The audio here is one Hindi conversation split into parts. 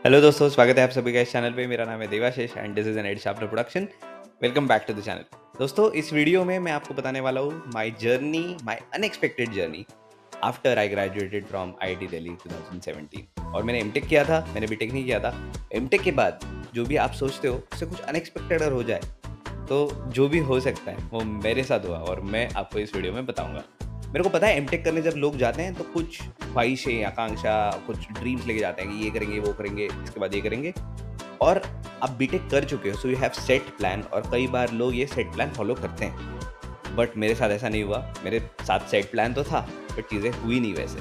हेलो दोस्तों, स्वागत है आप सभी का इस चैनल पे। मेरा नाम है Devashish and this is an ad sharpener production. Welcome back to the channel. दोस्तों, इस वीडियो में मैं आपको बताने वाला हूँ my unexpected journey after I graduated from IIT Delhi 2017। और मैंने एमटेक किया था, मैंने बीटेक नहीं किया था। एमटेक के बाद जो भी आप सोचते हो उससे कुछ अनएक्सपेक्टेड अगर हो जाए, तो जो भी हो सकता है वो मेरे साथ हुआ और मैं आपको इस वीडियो में बताऊँगा। मेरे को पता है एमटेक करने जब लोग जाते हैं तो कुछ ख्वाहिशें, आकांक्षा, कुछ ड्रीम्स लेके जाते हैं कि ये करेंगे, वो करेंगे, इसके बाद ये करेंगे। और आप बीटेक कर चुके हो, so you have set plan और कई बार लोग ये सेट प्लान फॉलो करते हैं। बट मेरे साथ ऐसा नहीं हुआ। मेरे साथ सेट प्लान तो था, बट चीज़ें हुई नहीं वैसे।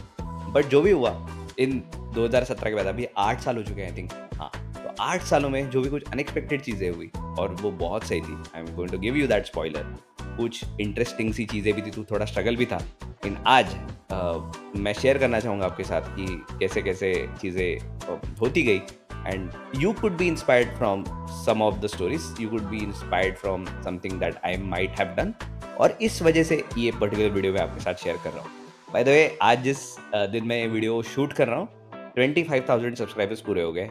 बट जो भी हुआ इन 2017 के बाद, अभी 8 साल हो चुके हैं आई थिंक। हाँ, तो 8 सालों में जो भी कुछ अनएक्सपेक्टेड चीज़ें हुई और वो बहुत सही थी। I am going to give you that spoiler. कुछ इंटरेस्टिंग सी चीज़ें भी थी, तो थोड़ा स्ट्रगल भी था। लेकिन आज मैं शेयर करना चाहूँगा आपके साथ कि कैसे-कैसे चीज़ें होती गई। And you could be inspired from some of the stories, you could be inspired from something that I might have done. और इस वजह से ये पर्टिकुलर वीडियो मैं आपके साथ शेयर कर रहा हूँ। बाय द वे, आज जिस दिन मैं ये वीडियो शूट कर रहा हूँ, 25,000 सब्सक्राइबर्स पूरे हो गए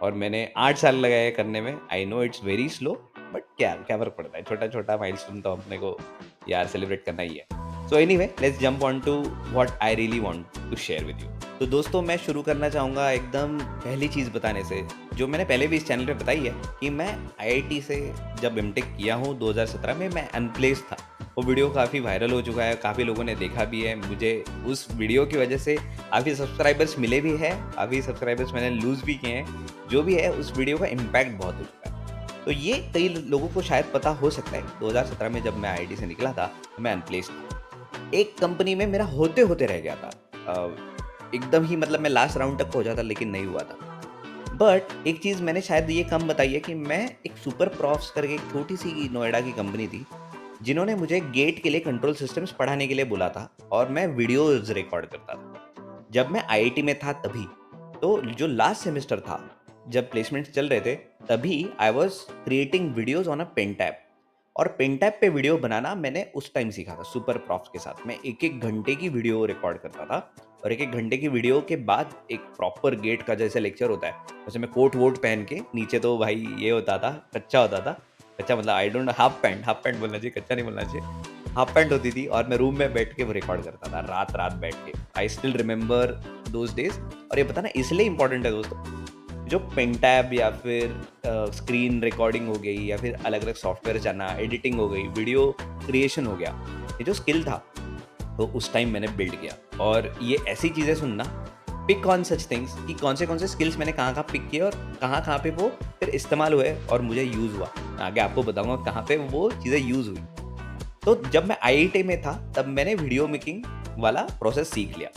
और मैंने 8 साल लगाए करने में। I know it's very slow, but क्या क्या फ़र्क पड़ता है, छोटा-छोटा माइलस्टोन तो अपने को यार सेलिब्रेट करना ही है। So anyway, let's jump on to what I really want to share with you. तो दोस्तों, मैं शुरू करना चाहूँगा एकदम पहली चीज़ बताने से, जो मैंने पहले भी इस चैनल पे बताई है कि मैं आईआईटी से जब एमटेक किया हूँ 2017 में, मैं अनप्लेस्ड था। वो वीडियो काफ़ी वायरल हो चुका है, काफ़ी लोगों ने देखा भी है। मुझे उस वीडियो की वजह से काफ़ी सब्सक्राइबर्स मिले भी हैं, काफ़ी सब्सक्राइबर्स मैंने लूज़ भी किए हैं। जो भी है, उस वीडियो का इम्पैक्ट बहुत हो चुका है। तो ये कई लोगों को शायद पता हो सकता है। 2017 में जब मैं आईआईटी से निकला था, मैं अनप्लेस्ड था। एक कंपनी में मेरा होते-होते रह गया था। एकदम ही मतलब मैं लास्ट राउंड तक पहुँचा था, लेकिन नहीं हुआ था। बट एक चीज़ मैंने शायद ये कम बताई है कि मैं एक सुपर प्रॉफ्स करके एक छोटी-सी नोएडा की कंपनी थी, जिन्होंने मुझे गेट के लिए कंट्रोल सिस्टम्स पढ़ाने के लिए बोला था और मैं वीडियोज़ रिकॉर्ड करता था। जब मैं आईआईटी में था तभी, तो जो लास्ट सेमेस्टर था, जब प्लेसमेंट्स चल रहे थे, तभी I was creating videos on a pen tab. और पेन टैब पे वीडियो बनाना मैंने उस टाइम सीखा था सुपर प्रॉफ्स के साथ। मैं 1-1 घंटे की वीडियो रिकॉर्ड करता था और 1-1 घंटे की वीडियो के बाद एक प्रॉपर गेट का जैसे लेक्चर होता है, वैसे मैं कोट वोट पहन के, नीचे तो भाई ये होता था, कच्चा होता था। कच्चा मतलब I don't know, half pant बोलना चाहिए, कच्चा नहीं बोलना चाहिए। हाफ पैंट होती थी और मैं रूम में बैठ के वो रिकॉर्ड करता था, रात-रात बैठ के। I still remember those days. और ये बताना इसलिए इम्पोर्टेंट है दोस्तों, जो पेन टैब या फिर स्क्रीन रिकॉर्डिंग हो गई या फिर अलग-अलग सॉफ्टवेयर जाना, एडिटिंग हो गई, वीडियो क्रिएशन हो गया, ये जो स्किल था, तो उस टाइम मैंने बिल्ड किया। और ये ऐसी चीज़ें सुनना, पिक ऑन सच थिंग्स, कि कौन से स्किल्स मैंने कहाँ-कहाँ पिक किए और कहाँ-कहाँ पे वो फिर इस्तेमाल हुए और मुझे यूज़ हुआ। मैं आगे आपको बताऊँगा कहाँ पे वो चीज़ें यूज़ हुई। तो जब मैं आईआईटी में था, तब मैंने वीडियो मेकिंग वाला प्रोसेस सीख लिया।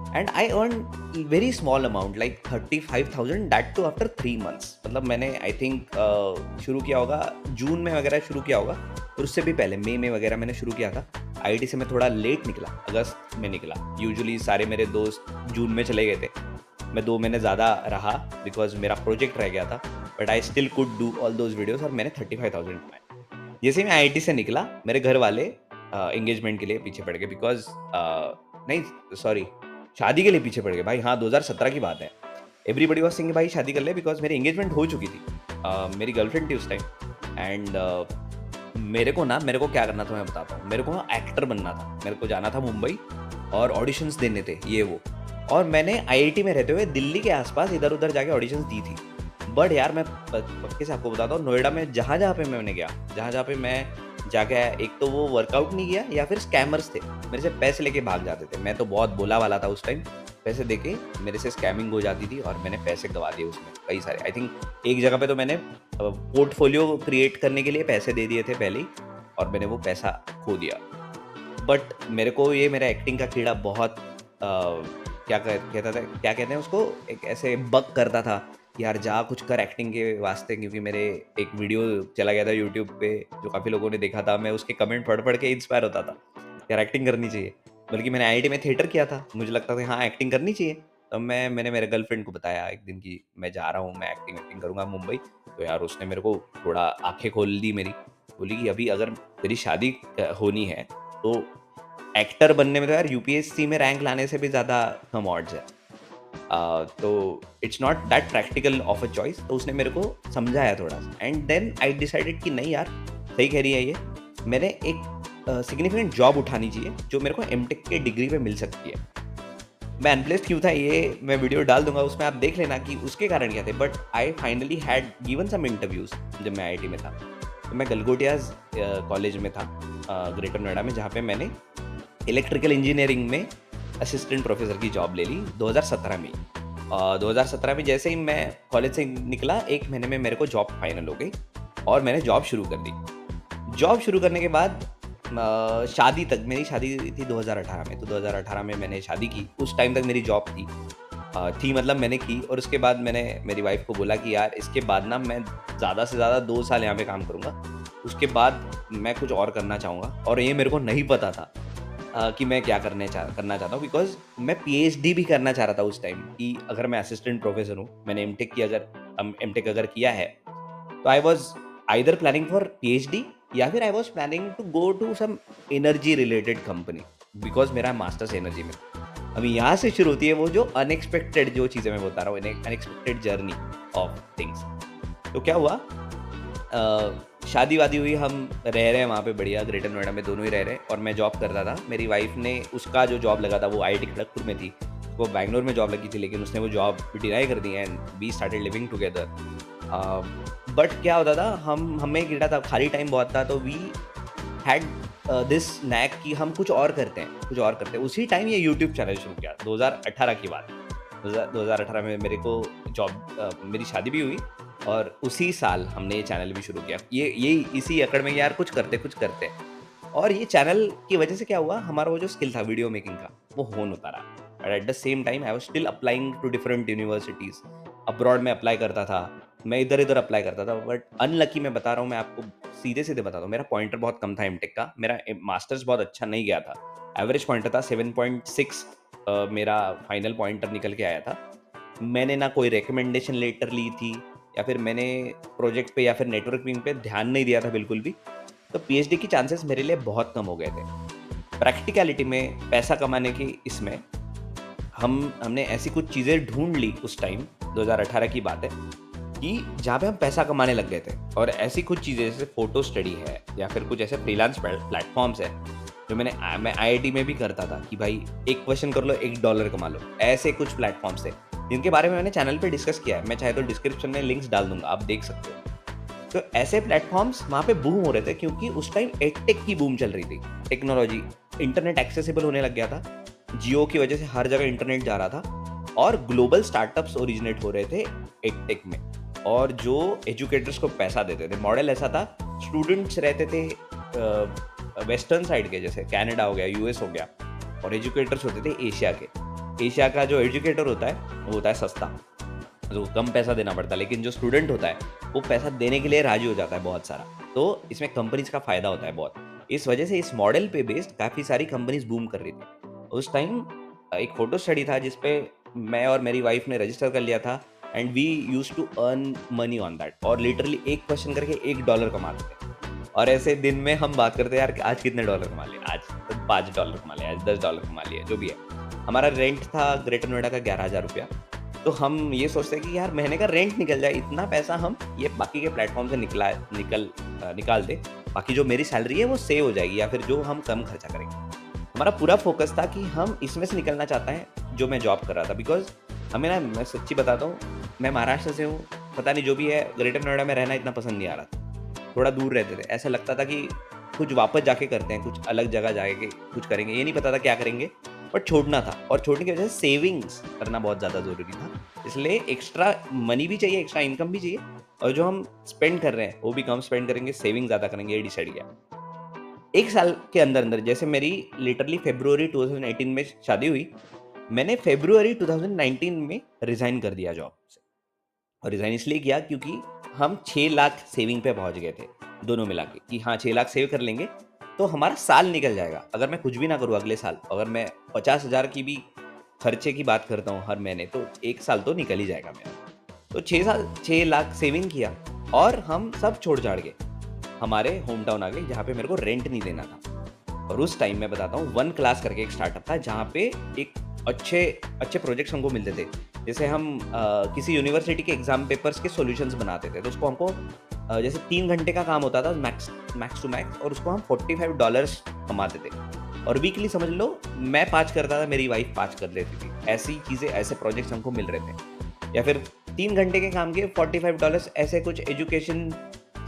And I earn very small amount like 35,000, that too after 3 months. मतलब मैंने आई थिंक शुरू किया होगा जून में वगैरह, शुरू किया होगा, और उससे भी पहले मई में वगैरह मैंने शुरू किया था। आईआईटी से मैं थोड़ा लेट निकला, अगस्त में निकला। यूजुअली सारे मेरे दोस्त जून में चले गए थे। मैं 2 महीने ज़्यादा रहा बिकॉज़ मेरा प्रोजेक्ट रह गया था, but I still could do all those videos और मैंने 35,000 कमाए। जैसे ही मैं आईआईटी से निकला, मेरे घर वाले एंगेजमेंट के लिए पीछे पड़ गए बिकॉज़ नहीं, सॉरी, शादी के लिए पीछे पड़ गए भाई। हाँ, 2017 की बात है। एवरीबॉडी वाज़ सेइंग भाई शादी कर ले, बिकॉज़ मेरी एंगेजमेंट हो चुकी थी। मेरी गर्लफ्रेंड थी उस टाइम। एंड मेरे को क्या करना था मैं बताता हूँ। मेरे को ना एक्टर बनना था। मेरे को जाना था मुंबई और ऑडिशंस देने थे, ये वो। और मैंने आईआईटी में रहते हुए दिल्ली के आस-पास इधर-उधर जाके ऑडिशंस दी थी। बट यार, मैं पक्के से आपको बताता हूँ, नोएडा में जहाँ-जहाँ पे मैंने गया, जहाँ-जहाँ पे मैं जाके आया, एक तो वो वर्कआउट नहीं किया या फिर स्कैमर्स थे। मेरे से पैसे लेके भाग जाते थे। मैं तो बहुत भोला वाला था उस टाइम। पैसे देके मेरे से स्कैमिंग हो जाती थी और मैंने पैसे गँवा दिए उसमें कई सारे। आई थिंक एक जगह पे तो मैंने पोर्टफोलियो क्रिएट करने के लिए पैसे दे दिए थे पहले ही, और मैंने वो पैसा खो दिया। बट मेरे को ये मेरा एक्टिंग का कीड़ा बहुत क्या कहते हैं उसको, एक ऐसे बग करता था कि यार जा कुछ कर एक्टिंग के वास्ते। क्योंकि मेरे एक वीडियो चला गया था यूट्यूब पे, जो काफ़ी लोगों ने देखा था। मैं उसके कमेंट पढ़ के इंस्पायर होता था, यार एक्टिंग करनी चाहिए। बल्कि मैंने आईआईटी में थिएटर किया था, मुझे लगता था हाँ एक्टिंग करनी चाहिए। तब मैंने मेरे गर्लफ्रेंड को बताया एक दिन कि मैं जा रहा हूँ, मैं एक्टिंग करूँगा मुंबई। तो यार उसने मेरे को थोड़ा आंखें खोल दी मेरी। बोली कि अभी अगर तेरी शादी होनी है, तो एक्टर बनने में तो यार यूपीएससी में रैंक लाने से भी ज़्यादा कम ऑड्स है। तो it's not that practical of a choice, तो उसने मेरे को समझाया थोड़ा सा एंड देन आई डिसाइडेड कि नहीं यार, सही कह रही है ये, मैंने एक सिग्निफिकेंट जॉब उठानी चाहिए जो मेरे को एमटेक के डिग्री पे मिल सकती है। मैं अनप्लेस्ड क्यों था ये मैं वीडियो डाल दूंगा, उसमें आप देख लेना कि उसके कारण क्या थे, but I finally had given some interviews जब मैं आईआईटी में था। तो मैं गलगोटियाज कॉलेज में था ग्रेटर नोएडा में, जहाँ पे मैंने इलेक्ट्रिकल इंजीनियरिंग में असिस्टेंट प्रोफेसर की जॉब ले ली 2017 में। 2017 में जैसे ही मैं कॉलेज से निकला, 1 महीने में मेरे को जॉब फाइनल हो गई और मैंने जॉब शुरू कर दी। जॉब शुरू करने के बाद शादी तक, मेरी शादी थी 2018 में, तो 2018 में मैंने शादी की। उस टाइम तक मेरी जॉब थी मतलब मैंने की, और उसके बाद मैंने मेरी वाइफ को बोला कि यार इसके बाद ना मैं ज़्यादा से ज़्यादा 2 साल यहाँ पे काम करूँगा, उसके बाद मैं कुछ और करना चाहूँगा। और ये मेरे को नहीं पता था कि मैं क्या करना चाहता हूँ, बिकॉज़ मैं पीएचडी भी करना चाह रहा था उस टाइम, कि अगर मैं असिस्टेंट प्रोफेसर हूँ, मैंने एमटेक अगर किया है, तो I was either planning for PhD या फिर I was planning to go to some energy related company, because मेरा मास्टर्स एनर्जी में था। अभी यहाँ से शुरू होती है वो जो अनएक्सपेक्टेड जो चीज़ें मैं बता रहा हूँ, अनएक्सपेक्टेड जर्नी ऑफ थिंग्स। तो क्या हुआ, शादी-वादी हुई, हम रह रहे हैं वहाँ पे बढ़िया, ग्रेटर नोएडा में दोनों ही रह रहे हैं, और मैं जॉब करता था। मेरी वाइफ़ ने, उसका जो जॉब लगा था वो आईआईटी खड़गपुर में थी, वो बैंगलोर में जॉब लगी थी, लेकिन उसने वो जॉब डिनाई कर दी and we started living together. But क्या होता था, हमें गिरा था, खाली टाइम बहुत था, तो वी हैड दिस नैक कि हम कुछ और करते हैं, कुछ और करते हैं। उसी टाइम ये यूट्यूब चैनल शुरू किया, 2018 की बात है। 2018 में मेरे को मेरी शादी भी हुई और उसी साल हमने ये चैनल भी शुरू किया। ये इसी अकड़ में यार कुछ करते। और ये चैनल की वजह से क्या हुआ, हमारा वो जो स्किल था वीडियो मेकिंग का, वो होन होता रहा। और at the same time I was still applying to different universities. Abroad में अप्लाई करता था, मैं इधर-इधर अप्लाई करता था, बट अनलकी मैं बता रहा हूँ, मैं आपको सीधे-सीधे बताता हूँ, मेरा पॉइंटर बहुत कम था एमटेक का। मेरा मास्टर्स बहुत अच्छा नहीं गया था। एवरेज पॉइंटर था 7.6, मेरा फाइनल पॉइंटर निकल के आया था। मैंने ना कोई रिकमेंडेशन लेटर ली थी, या फिर मैंने प्रोजेक्ट पे या फिर नेटवर्किंग पे ध्यान नहीं दिया था बिल्कुल भी। तो पीएचडी की चांसेस मेरे लिए बहुत कम हो गए थे। प्रैक्टिकैलिटी में पैसा कमाने की इसमें हमने ऐसी कुछ चीज़ें ढूँढ ली उस टाइम, 2018 की बात है, कि जहाँ पे हम पैसा कमाने लग गए थे। और ऐसी कुछ चीज़ें जैसे फ़ोटो स्टडी है या फिर कुछ ऐसे फ्रीलांस प्लेटफ़ॉर्म्स हैं, जो मैं आईआईटी में भी करता था, कि भाई एक क्वेश्चन कर लो, $1 कमा लो। ऐसे कुछ प्लेटफ़ॉर्म्स थे, जिनके बारे में मैंने चैनल पे डिस्कस किया है। मैं चाहे तो डिस्क्रिप्शन में लिंक्स डाल दूँगा, आप देख सकते हो। तो ऐसे प्लेटफ़ॉर्म्स वहाँ पे बूम हो रहे थे, क्योंकि उस टाइम एडटेक की बूम चल रही थी। टेक्नोलॉजी, इंटरनेट एक्सेसिबल होने लग गया था। जियो की वजह से हर जगह इंटरनेट जा रहा था, और ग्लोबल स्टार्टअप्स ओरिजिनेट हो रहे थे एडटेक में, और जो एजुकेटर्स को पैसा देते थे। मॉडल ऐसा था, स्टूडेंट्स रहते थे वेस्टर्न साइड के, जैसे कनाडा हो गया, यूएस हो गया, और एजुकेटर्स होते थे एशिया के। एशिया का जो एजुकेटर होता है वो होता है सस्ता, तो कम पैसा देना पड़ता है, लेकिन जो स्टूडेंट होता है वो पैसा देने के लिए राजी हो जाता है बहुत सारा। तो इसमें कंपनीज का फ़ायदा होता है बहुत। इस वजह से इस मॉडल पे बेस्ड काफ़ी सारी कंपनीज बूम कर रही थी। उस टाइम एक फ़ोटो स्टडी था जिस पे मैं और मेरी वाइफ़ ने रजिस्टर कर लिया था, and we used to earn money on that, और लिटरली एक क्वेश्चन करके $1 कमाते थे। और ऐसे दिन में हम बात करते हैं, यार आज कितने डॉलर कमा लिए, आज $5 कमा लिए, आज $10 कमा लिए, जो भी है। हमारा रेंट था ग्रेटर नोएडा का ₹11,000। तो हम ये सोचते हैं कि यार महीने का रेंट निकल जाए, इतना पैसा हम ये बाकी के प्लेटफ़ॉर्म से निकाल दें, बाकी जो मेरी सैलरी है वो सेव हो जाएगी, या फिर जो हम कम खर्चा करेंगे। हमारा पूरा फ़ोकस था कि हम इसमें से निकलना चाहते हैं जो मैं जॉब कर रहा था, बिकॉज़ हमें ना, मैं सच्ची बताता हूँ, मैं महाराष्ट्र से हूँ, पता नहीं जो भी है, ग्रेटर नोएडा में रहना इतना पसंद नहीं आ रहा था। थोड़ा दूर रहते थे, ऐसा लगता था कि कुछ वापस जाके करते हैं, कुछ अलग जगह जाके कुछ करेंगे, ये नहीं पता था क्या करेंगे, बट छोड़ना था, और छोड़ने की वजह से सेविंग्स करना बहुत ज़्यादा ज़रूरी था। इसलिए एक्स्ट्रा मनी भी चाहिए, एक्स्ट्रा इनकम भी चाहिए, और जो हम स्पेंड कर रहे हैं वो भी कम स्पेंड करेंगे, सेविंग ज़्यादा करेंगे, ये डिसाइड किया। 1 साल के अंदर-अंदर, जैसे मेरी लिटरली फ़रवरी 2018 में शादी हुई, मैंने फ़रवरी 2019 में रिज़ाइन कर दिया जॉब से। और रिज़ाइन इसलिए किया क्योंकि हम 6 लाख सेविंग पे पहुँच गए थे, दोनों मिला के, कि हाँ 6 लाख सेव कर लेंगे, तो हमारा साल निकल जाएगा। अगर मैं कुछ भी ना करूँ अगले साल, अगर मैं 50,000 की भी खर्चे की बात करता हूँ हर महीने, तो 1 साल तो निकल ही जाएगा मेरा। तो 6 लाख सेविंग किया, और हम सब छोड़-छाड़ के हमारे होम टाउन आ गए, जहाँ पे मेरे को रेंट नहीं देना था। और उस टाइम मैं बताता हूँ, वन क्लास करके एक स्टार्टअप था, जहाँ पे एक अच्छे अच्छे प्रोजेक्ट्स हमको मिलते थे। जैसे हम किसी यूनिवर्सिटी के एग्ज़ाम पेपर्स के सॉल्यूशंस बनाते थे, तो उसको हमको जैसे 3 घंटे का काम होता था मैक्स मैक्स टू मैक्स, और उसको हम $45 कमाते थे। और वीकली समझ लो मैं 5 करता था, मेरी वाइफ़ 5 कर लेती थी। ऐसी चीज़ें, ऐसे प्रोजेक्ट्स हमको मिल रहे थे। या फिर 3 घंटे के काम के $45 ऐसे कुछ एजुकेशन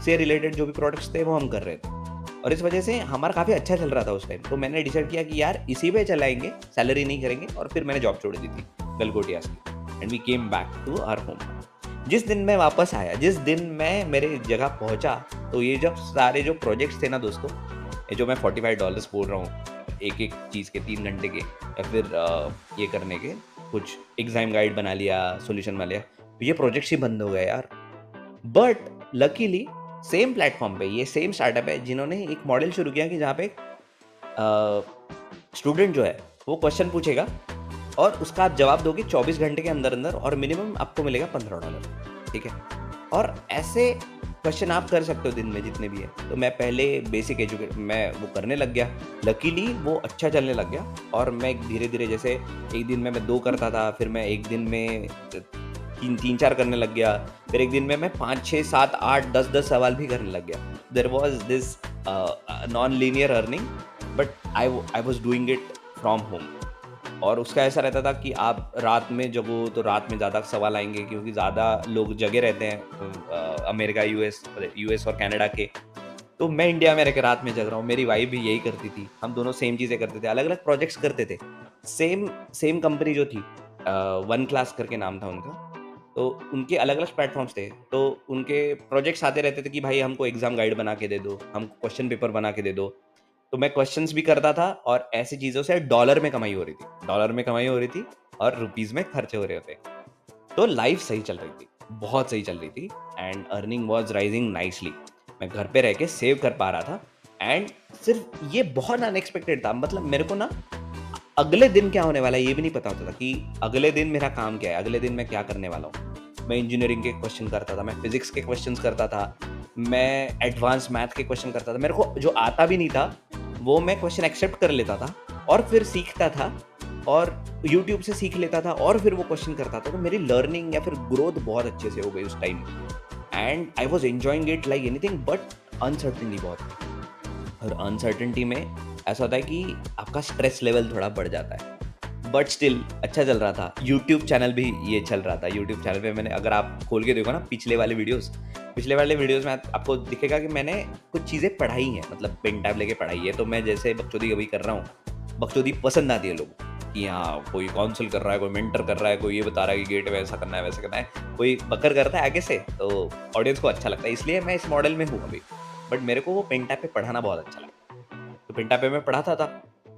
से रिलेटेड जो भी प्रोडक्ट्स थे वो हम कर रहे थे। और इस वजह से हमारा काफ़ी अच्छा चल रहा था उस टाइम। तो मैंने डिसाइड किया कि यार इसी पे चलाएँगे, सैलरी नहीं करेंगे, और फिर मैंने जॉब छोड़ दी थी गलगोटियाज़ की, and we came back to our home. जिस दिन मैं वापस आया, जिस दिन मैं मेरे जगह पहुँचा, तो ये जब सारे जो प्रोजेक्ट्स थे ना दोस्तों, ये जो मैं $45 बोल रहा हूँ, एक-एक चीज़ के 3 घंटे के, या फिर ये करने के, कुछ एग्ज़ाम गाइड बना लिया, सॉल्यूशन बना लिया, तो ये प्रोजेक्ट्स ही बंद हो गए यार। बट लकीली सेम प्लेटफ़ॉर्म पे ये सेम स्टार्टअप है जिन्होंने एक मॉडल शुरू किया कि जहाँ पे स्टूडेंट जो है वो क्वेश्चन पूछेगा और उसका आप जवाब दोगे 24 घंटे के अंदर-अंदर, और मिनिमम आपको मिलेगा $15, ठीक है? और ऐसे क्वेश्चन आप कर सकते हो दिन में जितने भी हैं। तो मैं पहले बेसिक मैं वो करने लग गया। लकीली वो अच्छा चलने लग गया, और मैं धीरे-धीरे, जैसे एक दिन में मैं 2 करता था, फिर मैं एक दिन में 3-4 करने लग गया। फिर एक दिन में मैं 5, 6, 7, 8, 10 सवाल भी करने लग गया। There was this non linear earning, but I was doing it from home. और उसका ऐसा रहता था कि आप रात में जगो तो रात में ज़्यादा सवाल आएँगे, क्योंकि ज़्यादा लोग जगे रहते हैं अमेरिका, यूएस और कनाडा के। तो मैं इंडिया में रह के रात में जग रहा हूँ, मेरी वाइफ़ भी यही करती थी। हम दोनों सेम चीज़ें करते थे, अलग-अलग प्रोजेक्ट्स करते थे। सेम सेम कंपनी जो थी, वन क्लास करके नाम था उनका। तो उनके अलग-अलग प्लेटफ़ॉर्म्स थे, तो उनके प्रोजेक्ट्स आते रहते थे कि भाई हमको एग्ज़ाम गाइड बना के दे दो, हमको क्वेश्चन पेपर बना के दे दो। तो मैं क्वेश्चंस भी करता था, और ऐसी चीज़ों से डॉलर में कमाई हो रही थी। डॉलर में कमाई हो रही थी और रुपीज़ में खर्चे हो रहे होते। तो लाइफ़ सही चल रही थी, बहुत सही चल रही थी, and earning was rising nicely. मैं घर पे रह के सेव कर पा रहा था, एंड सिर्फ़ ये बहुत अनएक्सपेक्टेड था। मतलब मेरे को ना अगले दिन क्या होने वाला है ये भी नहीं पता होता था कि अगले दिन मेरा काम क्या है, अगले दिन मैं क्या करने वाला हूँ। मैं इंजीनियरिंग के क्वेश्चन करता था, मैं फिज़िक्स के क्वेश्चन्स करता था, मैं एडवांस मैथ के क्वेश्चन करता था। मेरे को जो आता भी नहीं था, वो मैं क्वेश्चन एक्सेप्ट कर लेता था, और फिर सीखता था, और यूट्यूब से सीख लेता था, और फिर वो क्वेश्चन करता था। तो मेरी लर्निंग या फिर ग्रोथ बहुत अच्छे से हो गई उस time, and I was enjoying it like anything, but uncertainty बहुत थी। और अनसर्टेनिटी में ऐसा होता है कि आपका स्ट्रेस लेवल थोड़ा बढ़ जाता है। बट स्टिल अच्छा चल रहा था। यूट्यूब चैनल भी ये चल रहा था। यूट्यूब चैनल पे मैंने, अगर आप खोल के देखो ना पिछले वाले वीडियोज़ में आपको दिखेगा कि मैंने कुछ चीज़ें पढ़ाई हैं, मतलब पेन टैब लेके पढ़ाई है। तो मैं जैसे बकचोदी अभी कर रहा हूँ, बकचोदी पसंद आती है लोगों को कि हाँ, कोई काउंसल कर रहा है, कोई मेंटर कर रहा है, कोई ये बता रहा है कि गेट में ऐसा करना है, वैसा करना है, कोई बकर करता है आगे से, तो ऑडियंस को अच्छा लगता है। इसलिए मैं इस मॉडल में हूँ अभी। बट मेरे को वो पेन टैब पे पढ़ाना बहुत अच्छा लगता है। तो पेंटा पे मैं पढ़ाता था।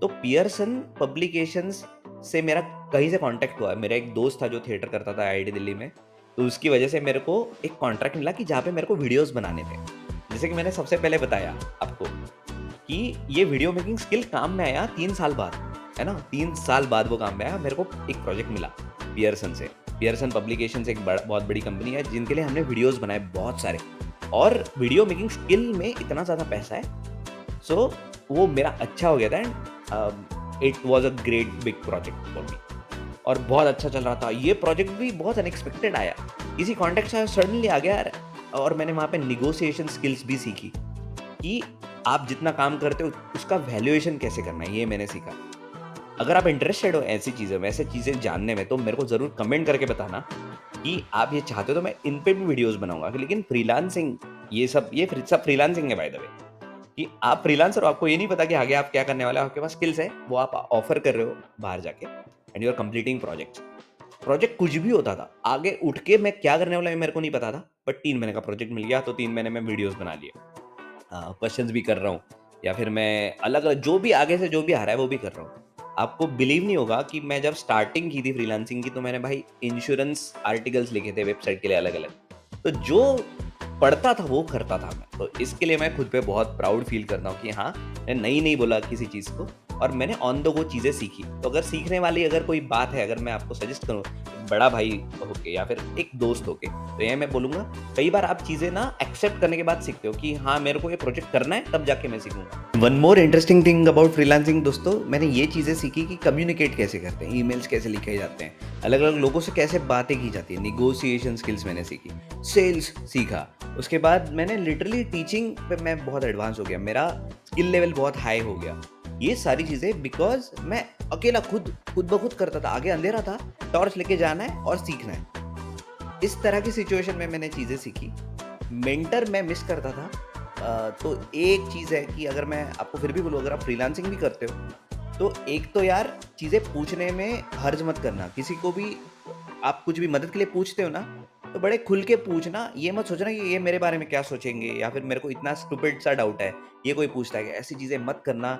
तो पियर्सन पब्लिकेशंस से मेरा कहीं से कॉन्टैक्ट हुआ। मेरा एक दोस्त था जो थिएटर करता था आईआईटी दिल्ली में, तो उसकी वजह से मेरे को एक कॉन्ट्रैक्ट मिला कि जहाँ पे मेरे को वीडियोज़ बनाने थे। जैसे कि मैंने सबसे पहले बताया आपको कि ये वीडियो मेकिंग स्किल काम में आया 3 साल बाद, है ना? 3 साल बाद वो काम में आया। मेरे को एक प्रोजेक्ट मिला पियर्सन से। पियर्सन पब्लिकेशंस एक बहुत बड़ी कंपनी है जिनके लिए हमने वीडियोज़ बनाए बहुत सारे, और वीडियो मेकिंग स्किल में इतना ज़्यादा पैसा है। सो वो मेरा अच्छा हो गया था, and it was a great big project for me, और बहुत अच्छा चल रहा था। ये प्रोजेक्ट भी बहुत अनएक्सपेक्टेड आया, किसी कॉन्टेक्ट से सडनली आ गया यार। और मैंने वहाँ पे नेगोशिएशन स्किल्स भी सीखी कि आप जितना काम करते हो उसका वैल्यूएशन कैसे करना है, ये मैंने सीखा। अगर आप इंटरेस्टेड हो ऐसी चीज़ों में, ऐसी चीज़ें जानने में, तो मेरे को ज़रूर कमेंट करके बताना कि आप ये चाहते हो, तो मैं इन पे भी वीडियोज़ बनाऊँगा। लेकिन फ्रीलांसिंग, ये सब फ्रीलांसिंग है बाय द वे, कि आप फ्रीलांसर हो, आपको ये नहीं पता कि आगे आप क्या करने वाले हो, आपके पास स्किल्स है, वो आप ऑफ़र कर रहे हो बाहर जाके, and you are completing projects. Project कुछ भी होता था, आगे उठ के मैं क्या करने वाला ये मेरे को नहीं पता था, बट 3 महीने का प्रोजेक्ट मिल गया, तो 3 महीने में वीडियोज़ बना लिए। क्वेश्चंस भी कर रहा हूँ, या फिर मैं अलग-अलग जो भी आगे से जो भी आ रहा है वो भी कर रहा हूँ। आपको बिलीव नहीं होगा कि मैं जब स्टार्टिंग की थी फ्रीलांसिंग की, तो मैंने भाई इंश्योरेंस आर्टिकल्स लिखे थे वेबसाइट के लिए अलग-अलग। तो जो पढ़ता था वो करता था मैं। तो इसके लिए मैं खुद पे बहुत प्राउड फ़ील करता हूँ कि हाँ, मैं नहीं बोला किसी चीज़ को, और मैंने ऑन द गो चीज़ें सीखी। तो अगर सीखने वाली अगर कोई बात है, अगर मैं आपको सजेस्ट करूँ, बड़ा भाई होके या फिर एक दोस्त होके, तो ये मैं बोलूँगा, कई बार आप चीज़ें ना एक्सेप्ट करने के बाद सीखते हो कि हाँ, मेरे को ये प्रोजेक्ट करना है, तब जाके मैं सीखूँगा। One more interesting thing about freelancing दोस्तों, मैंने ये चीज़ें सीखी कि कम्युनिकेट कैसे करते हैं, ईमेल्स कैसे लिखे जाते हैं, अलग-अलग लोगों से कैसे बातें की जाती है, नेगोशिएशन स्किल्स मैंने सीखी, सेल्स सीखा। उसके बाद मैंने लिटरली टीचिंग पे मैं बहुत एडवांस हो गया, मेरा स्किल लेवल बहुत हाई हो गया। ये सारी चीज़ें बिकॉज़ मैं अकेला खुद ब खुद करता था। आगे अंधेरा था, टॉर्च लेके जाना है और सीखना है। इस तरह की सिचुएशन में मैंने चीज़ें सीखी। मेंटर मैं मिस करता था। तो एक चीज़ है कि अगर मैं आपको फिर भी बोलूँ, अगर आप फ्रीलांसिंग भी करते हो, तो एक तो यार चीज़ें पूछने में हर्ज मत करना। किसी को भी आप कुछ भी मदद के लिए पूछते हो ना, तो बड़े खुल के पूछना। ये मत सोचना कि ये मेरे बारे में क्या सोचेंगे या फिर मेरे को इतना स्टूपिड सा डाउट है, ये कोई पूछता है क्या? ऐसी चीज़ें मत करना।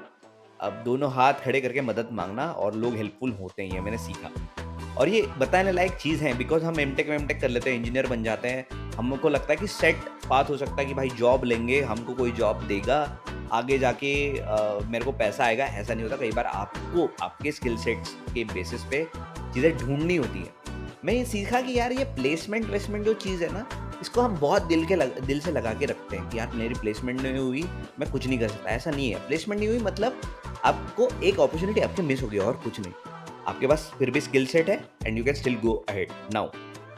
अब दोनों हाथ खड़े करके मदद माँगना, और लोग हेल्पफुल होते हैं, ये मैंने सीखा। और ये बताने लायक चीज़ है बिकॉज़ हम एम-टेक वेम-टेक कर लेते हैं, इंजीनियर बन जाते हैं। हमको लगता है कि सेट पाथ हो सकता है कि भाई जॉब लेंगे, हमको कोई जॉब देगा, आगे जाके मेरे को पैसा आएगा। ऐसा नहीं होता। कई बार आपको आपके स्किल सेट्स के बेसिस पे चीज़ें ढूँढनी होती हैं। मैं ये सीखा कि यार ये प्लेसमेंट वेसमेंट जो चीज़ है ना, इसको हम बहुत दिल से लगा के रखते हैं कि यार मेरी प्लेसमेंट नहीं हुई, मैं कुछ नहीं कर सकता। ऐसा नहीं है। प्लेसमेंट नहीं हुई मतलब आपको एक अपॉर्च्युनिटी आपकी मिस हो गई और कुछ नहीं। आपके पास फिर भी स्किल सेट है and you can still go ahead. Now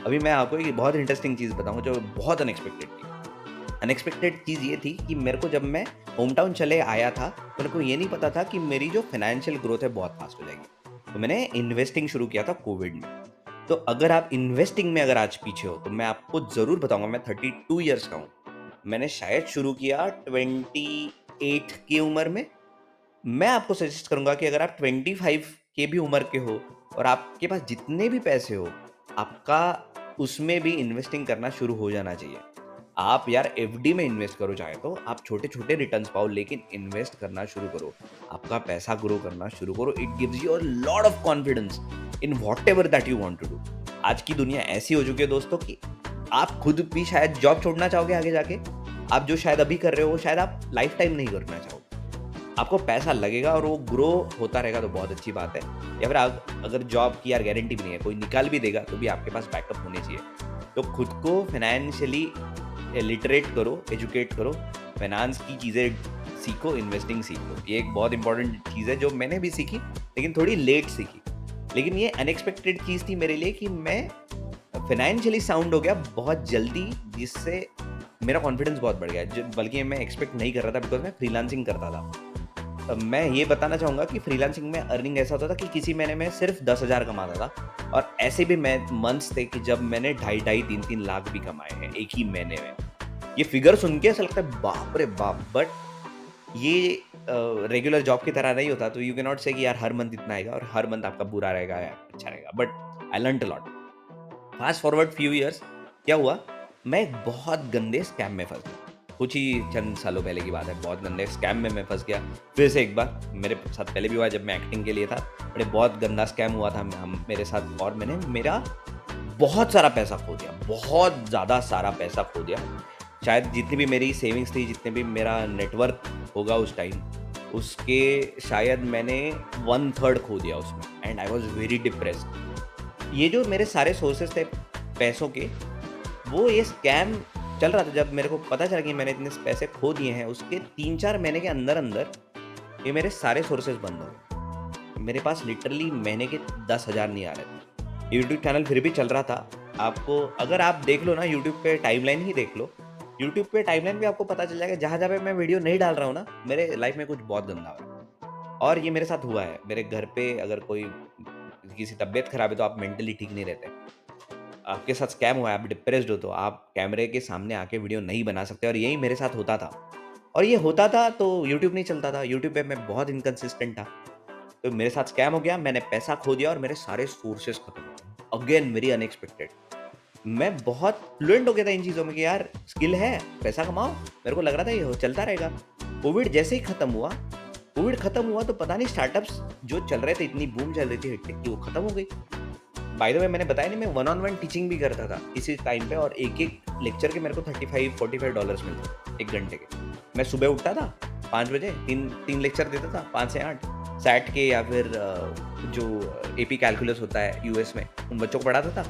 अभी मैं आपको एक बहुत इंटरेस्टिंग चीज़ बताऊँगा जो बहुत अनएक्सपेक्टेड थी। अनएक्सपेक्टेड चीज़ ये थी कि मेरे को, जब मैं होम टाउन चले आया था, तो मेरे को ये नहीं पता था कि मेरी जो फाइनेंशियल ग्रोथ है बहुत फास्ट हो जाएगी। तो मैंने इन्वेस्टिंग शुरू किया था कोविड में। तो अगर आप इन्वेस्टिंग में अगर आज पीछे हो, तो मैं आपको ज़रूर बताऊँगा। मैं 32 इयर्स का हूँ। मैंने शायद शुरू किया 28 की उम्र में। मैं आपको सजेस्ट करूँगा कि अगर आप 25 के भी उम्र के हो और आपके पास जितने भी पैसे हो, आपका उसमें भी इन्वेस्टिंग करना शुरू हो जाना चाहिए। आप यार एफडी में इन्वेस्ट करो चाहे तो, आप छोटे-छोटे रिटर्न्स पाओ, लेकिन इन्वेस्ट करना शुरू करो। आपका पैसा ग्रो करना शुरू करो। It gives you a lot of confidence in whatever that you want to do. आज की दुनिया ऐसी हो चुकी है दोस्तों कि आप खुद भी शायद जॉब छोड़ना चाहोगे आगे जाके। आप जो शायद अभी कर रहे हो, वो शायद आप लाइफ टाइम नहीं करना चाहोगे। आपको पैसा लगेगा और वो ग्रो होता रहेगा, तो बहुत अच्छी बात है। या फिर आप अगर जॉब की यार गारंटी भी नहीं है, कोई निकाल भी देगा, तो भी आपके पास बैकअप होने चाहिए। तो खुद को फाइनेंशियली लिटरेट करो, एजुकेट करो, फाइनेंस की चीज़ें सीखो, इन्वेस्टिंग सीखो। ये एक बहुत इंपॉर्टेंट चीज़ है जो मैंने भी सीखी, लेकिन थोड़ी लेट सीखी। लेकिन ये अनएक्सपेक्टेड चीज़ थी मेरे लिए कि मैं फाइनेंशियली साउंड हो गया बहुत जल्दी, जिससे मेरा कॉन्फिडेंस बहुत बढ़ गया। बल्कि मैं एक्सपेक्ट नहीं कर रहा था बिकॉज़ मैं फ्रीलांसिंग करता था। मैं ये बताना चाहूँगा कि फ्रीलांसिंग में अर्निंग ऐसा होता था कि किसी महीने में सिर्फ 10,000 कमाता था, और ऐसे भी मैं मंथ्स थे कि जब मैंने ढाई 3 लाख भी कमाए हैं एक ही महीने में। ये फिगर सुन के ऐसा लगता है बाप रे बाप! बट ये रेगुलर जॉब की तरह नहीं होता। तो यू कैन नॉट से कि यार हर मंथ इतना आएगा और हर मंथ आपका बुरा रहेगा या अच्छा रहेगा। But I learned a lot. Fast forward few years, क्या हुआ, मैं एक बहुत गंदे स्कैम में फंस गया। कुछ ही चंद सालों पहले की बात है। बहुत गंदे स्कैम में मैं फंस गया। फिर से एक बार मेरे साथ पहले भी हुआ जब मैं एक्टिंग के लिए था। बड़े बहुत गंदा स्कैम हुआ था मेरे साथ, और मैंने मेरा बहुत सारा पैसा खो दिया। बहुत ज़्यादा सारा पैसा खो दिया। शायद जितनी भी मेरी सेविंग्स थी, जितने भी मेरा नेटवर्थ होगा उस टाइम, उसके शायद मैंने 1/3 खो दिया उसमें, and I was very depressed. ये जो मेरे सारे सोर्सेस थे पैसों के, वो ये स्कैम चल रहा था। जब मेरे को पता चला कि मैंने इतने पैसे खो दिए हैं, उसके 3-4 महीने के अंदर-अंदर ये मेरे सारे सोर्सेस बंद हो गए। मेरे पास लिटरली महीने के 10,000 नहीं आ रहे थे। यूट्यूब चैनल फिर भी चल रहा था। आपको अगर आप देख लो ना, यूट्यूब पे टाइमलाइन ही देख लो। यूट्यूब पे टाइमलाइन पे आपको पता चल जाएगा, जहाँ-जहाँ पे मैं वीडियो नहीं डाल रहा हूँ ना, मेरे लाइफ में कुछ बहुत गंदा हो रहा है। और ये मेरे साथ हुआ है। मेरे घर पे अगर कोई किसी तबीयत खराब है, तो आप मेंटली ठीक नहीं रहते। आपके साथ स्कैम हुआ है, आप डिप्रेस्ड हो, तो आप कैमरे के सामने आके वीडियो नहीं बना सकते, और यही मेरे साथ होता था। और ये होता था तो यूट्यूब नहीं चलता था। यूट्यूब पे मैं बहुत इनकंसिस्टेंट था। तो मेरे साथ स्कैम हो गया, मैंने पैसा खो दिया और मेरे सारे सोर्सेस खत्म हो गए। Again very unexpected. मैं बहुत फ्लुएंट हो गया था इन चीज़ों में कि यार स्किल है, पैसा कमाओ। मेरे को लग रहा था ये चलता रहेगा। कोविड जैसे ही खत्म हुआ तो पता नहीं स्टार्टअप्स जो चल रहे थे, इतनी बूम चल रही थी हिटटेक की, वो खत्म हो गई। बाय द वे मैंने बताया नहीं, मैं वन ऑन वन टीचिंग भी करता था इसी टाइम पे, और एक-एक लेक्चर के मेरे को $35-45 मिलते 1 घंटे के। मैं सुबह उठता था 5 बजे, 3 लेक्चर देता था, 5 से 8। सैट के या फिर जो एपी कैलकुलस होता है यूएस में, उन बच्चों को पढ़ाता था,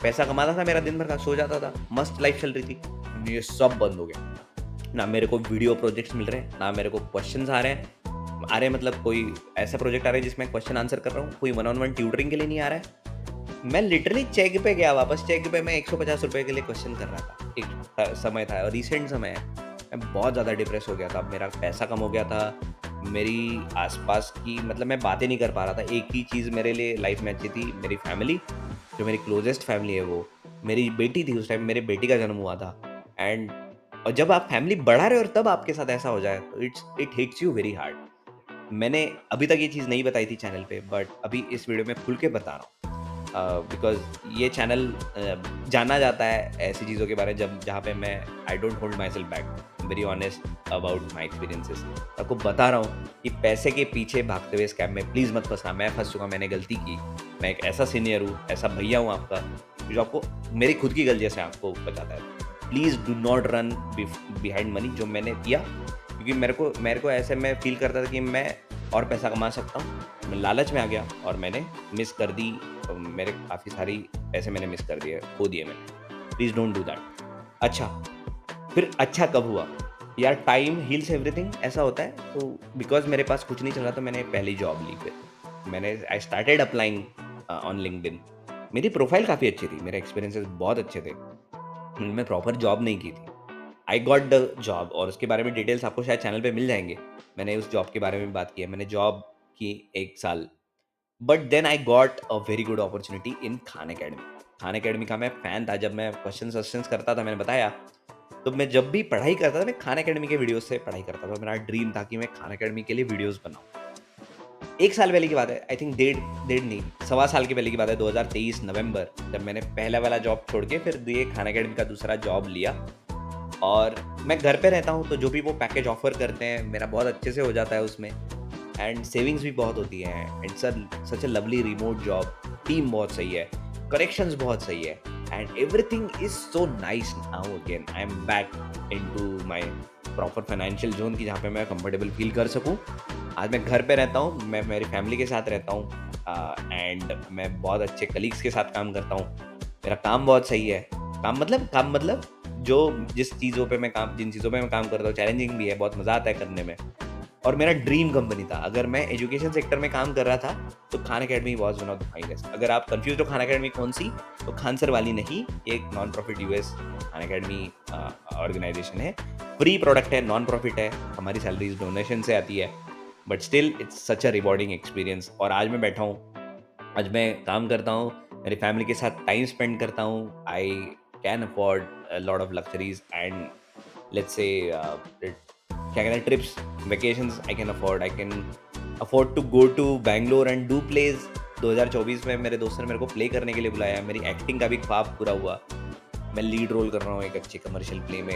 पैसा कमाता था मेरा दिन भर का, सो जाता था, मस्त लाइफ चल रही थी। ये सब बंद हो गया। ना मेरे को वीडियो प्रोजेक्ट्स मिल रहे हैं, ना मेरे को क्वेश्चंस आ रहे हैं मतलब कोई ऐसा प्रोजेक्ट आ रहा है जिसमें क्वेश्चन आंसर कर रहा हूँ, कोई वन ऑन वन ट्यूटरिंग के लिए नहीं आ रहा है। मैं लिटरली चेक पे गया वापस, चेक पे मैं 150 रुपए के लिए क्वेश्चन कर रहा था। एक समय था और रिसेंट समय है, मैं बहुत ज़्यादा डिप्रेस हो गया था, मेरा पैसा कम हो गया था, मेरी आसपास की मतलब मैं बातें नहीं कर पा रहा था। एक ही चीज़ मेरे लिए लाइफ में अच्छी थी, मेरी फैमिली, जो मेरी क्लोजेस्ट फैमिली है वो, मेरी बेटी थी उस टाइम, मेरे बेटी का जन्म हुआ था। एंड और जब आप फैमिली बढ़ा रहे हो और तब आपके साथ ऐसा हो जाए तो it hits you very hard. मैंने अभी तक ये चीज़ नहीं बताई थी चैनल पे, बट अभी इस वीडियो में खुल के बता रहा हूँ। बिकॉज़ ये चैनल जाना जाता है ऐसी चीज़ों के बारे में जब जहाँ पे मैं I don't hold my self back, very honest about my experiences. आपको बता रहा हूँ कि पैसे के पीछे भागते हुए स्कैम में प्लीज़ मत फंसना। मैं फंस चुका, मैंने गलती की। मैं एक ऐसा सीनियर हूँ, ऐसा भैया हूँ आपका, जो आपको मेरी खुद की गलतियों से आपको बताता है। Please do not run behind money, जो मैंने किया, क्योंकि मेरे को ऐसे में फील करता था कि मैं और पैसा कमा सकता हूँ। मैं लालच में आ गया और मैंने मिस कर दी, मेरे काफ़ी सारी पैसे मैंने मिस कर दिए, खो दिए मैंने। Please don't do that. अच्छा, फिर अच्छा कब हुआ? यार टाइम हील्स एवरीथिंग, ऐसा होता है। तो बिकॉज़ मेरे पास कुछ नहीं चल रहा था, मैंने पहली जॉब ली। फिर मैंने I started applying on LinkedIn. मेरी प्रोफाइल काफ़ी अच्छी थी, मेरे एक्सपीरियंसेस बहुत अच्छे थे। मैं प्रॉपर जॉब नहीं की थी। आई गॉट द जॉब और उसके बारे में डिटेल्स आपको शायद चैनल पे मिल जाएँगे। मैंने उस जॉब के बारे में बात की है। मैंने जॉब की 1 साल, but then I got a very good opportunity in Khan Academy. Khan Academy का मैं फ़ैन था। जब मैं क्वेश्चंस वोश्चंस करता था, मैंने बताया, तो मैं जब भी पढ़ाई करता था, मैं खान अकेडमी के वीडियोज़ से पढ़ाई करता था। मेरा ड्रीम था कि मैं खान अकेडमी के लिए वीडियोज़ बनाऊँ। 1 साल पहले की बात है, आई थिंक डेढ़ डेढ़ नहीं, सवा साल की पहले की बात है, 2023 नवंबर, जब मैंने पहला वाला जॉब छोड़ के फिर ये खान अकेडमी का दूसरा जॉब लिया। और मैं घर पे रहता हूँ, तो जो भी वो पैकेज ऑफ़र करते हैं, मेरा बहुत अच्छे से हो जाता है उसमें, एंड सेविंग्स भी बहुत होती हैं, and such a lovely remote job, team बहुत सही है, करेक्शंस बहुत सही है, and everything is so nice. Now again I am back into my proper financial zone, की जहाँ पे मैं कंफर्टेबल फ़ील कर सकूँ। आज मैं घर पे रहता हूँ, मैं मेरी फैमिली के साथ रहता हूँ, एंड मैं बहुत अच्छे कलीग्स के साथ काम करता हूँ। मेरा काम बहुत सही है। काम मतलब जो जिन चीज़ों पे मैं काम करता हूँ चैलेंजिंग भी है, बहुत मज़ा आता है करने में। और मेरा ड्रीम कंपनी था। अगर मैं एजुकेशन सेक्टर में काम कर रहा था, तो Khan academy was one of the finest. अगर आप कन्फ्यूज़्ड हो खान अकेडमी कौन-सी, तो खान सर वाली नहीं, ये एक non profit US Khan Academy organisation है। फ्री प्रोडक्ट है, नॉन प्रॉफिट है, हमारी सैलरीज़ डोनेशन से आती है, but still it's such a rewarding experience. और आज मैं बैठा हूँ, आज मैं काम करता हूँ, मेरी फैमिली के साथ टाइम स्पेंड करता हूँ। I can afford a lot of luxuries and let's say क्या कहते हैं, trips, vacations I can afford to go to Bangalore and do plays. 2024 में मेरे दोस्त ने मेरे को प्ले करने के लिए बुलाया, मेरी एक्टिंग का भी ख्वाब पूरा हुआ। मैं लीड रोल कर रहा हूँ एक अच्छे कमर्शियल प्ले में।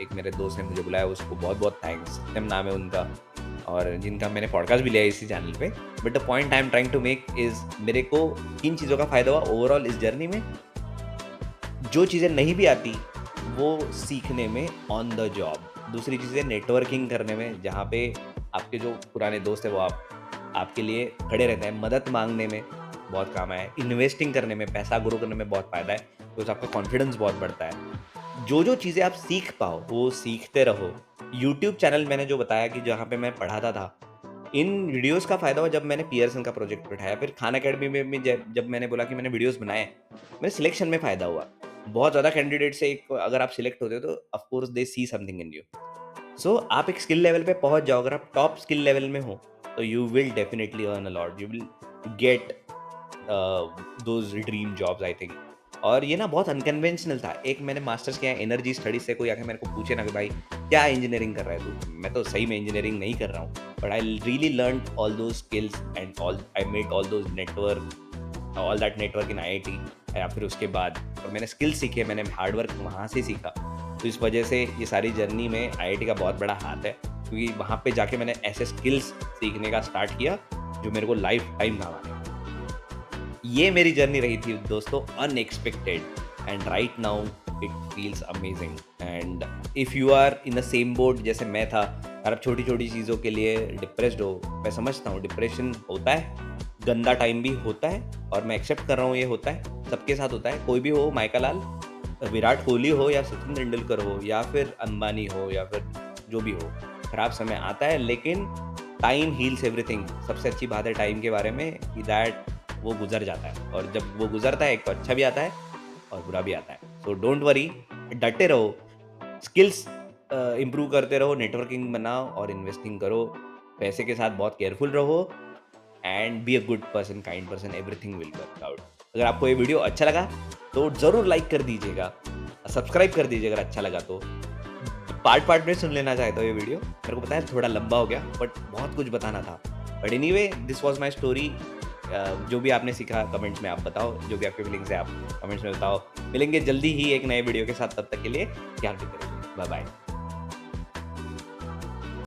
एक मेरे दोस्त ने मुझे बुलाया, उसको बहुत-बहुत थैंक्स, सत्यम नाम है उनका, और जिनका मैंने पॉडकास्ट भी लिया है इसी चैनल पे। But the point I am trying to make is, मेरे को किन चीज़ों का फ़ायदा हुआ ओवरऑल इस जर्नी में। जो चीज़ें नहीं भी आती, वो सीखने में ऑन द जॉब। दूसरी चीज़ है नेटवर्किंग करने में, जहाँ पे आपके जो पुराने दोस्त हैं वो आपके लिए खड़े रहते हैं। मदद माँगने में बहुत काम आया है। इन्वेस्टिंग करने में, पैसा ग्रो करने में बहुत फ़ायदा है, बिकॉज़ आपका कॉन्फिडेंस बहुत बढ़ता है। जो चीज़ें आप सीख पाओ, वो सीखते रहो। यूट्यूब चैनल मैंने जो बताया कि जहाँ पे मैं पढ़ाता था, इन वीडियोज़ का फ़ायदा हुआ जब मैंने पियर्सन का प्रोजेक्ट उठाया। फिर खान अकेडमी में भी जब मैंने बोला कि मैंने वीडियोज़ बनाए, मेरे सिलेक्शन में फ़ायदा हुआ। बहुत ज़्यादा कैंडिडेट से एक अगर आप सिलेक्ट होते हो, तो of course they see something in you. So आप एक स्किल लेवल पे पहुँच जाओ, अगर आप टॉप स्किल लेवल में हो, तो you will definitely earn a lot, you will get those dream jobs I think. और ये ना बहुत अनकन्वेंशनल था। एक मैंने मास्टर्स किया है एनर्जी स्टडीज़ से, कोई आके मेरे को पूछे ना कि भाई क्या इंजीनियरिंग कर रहा है तू? मैं तो सही में इंजीनियरिंग नहीं कर रहा हूँ, but I really learned all those skills and I made all those network, all that network in IIT. या फिर उसके बाद और मैंने स्किल्स सीखे, मैंने हार्ड वर्क वहाँ से सीखा। तो इस वजह से ये सारी जर्नी में आईआईटी का बहुत बड़ा हाथ है, क्योंकि वहाँ पे जाके मैंने ऐसे स्किल्स सीखने का स्टार्ट किया, जो मेरे को लाइफ टाइम काम आने। ये मेरी जर्नी रही थी दोस्तों, unexpected, and right now it feels amazing. And if you are in the same boat जैसे मैं था, अगर आप छोटी-छोटी चीज़ों के लिए डिप्रेस्ड हो, मैं समझता हूँ डिप्रेशन होता है, गंदा टाइम भी होता है और मैं एक्सेप्ट कर रहा हूँ ये होता है, सबके साथ होता है। कोई भी हो, माइका लाल, विराट कोहली हो या सचिन तेंदुलकर हो या फिर अंबानी हो या फिर जो भी हो, खराब समय आता है लेकिन टाइम हील्स एवरीथिंग। सबसे अच्छी बात है टाइम के बारे में कि दैट वो गुज़र जाता है और जब वो गुज़रता है एक तो अच्छा भी आता है और बुरा भी आता है। सो डोंट वरी, डटे रहो, स्किल्स इम्प्रूव करते रहो, नेटवर्किंग बनाओ और इन्वेस्टिंग करो। पैसे के साथ बहुत केयरफुल रहो and be a good person, kind person, everything will work out. अगर आपको ये वीडियो अच्छा लगा तो ज़रूर लाइक कर दीजिएगा, सब्सक्राइब कर दीजिए अगर अच्छा लगा तो। पार्ट-पार्ट में सुन लेना चाहता हूँ ये वीडियो। मेरे को पता है थोड़ा लंबा हो गया बट बहुत कुछ बताना था। But anyway this was my story. जो भी आपने सीखा कमेंट्स में आप बताओ, जो भी आपकी फीलिंग्स है आप कमेंट्स में बताओ। मिलेंगे जल्दी ही एक नए वीडियो के साथ, तब तक के लिए ध्यान रखिए। Bye bye.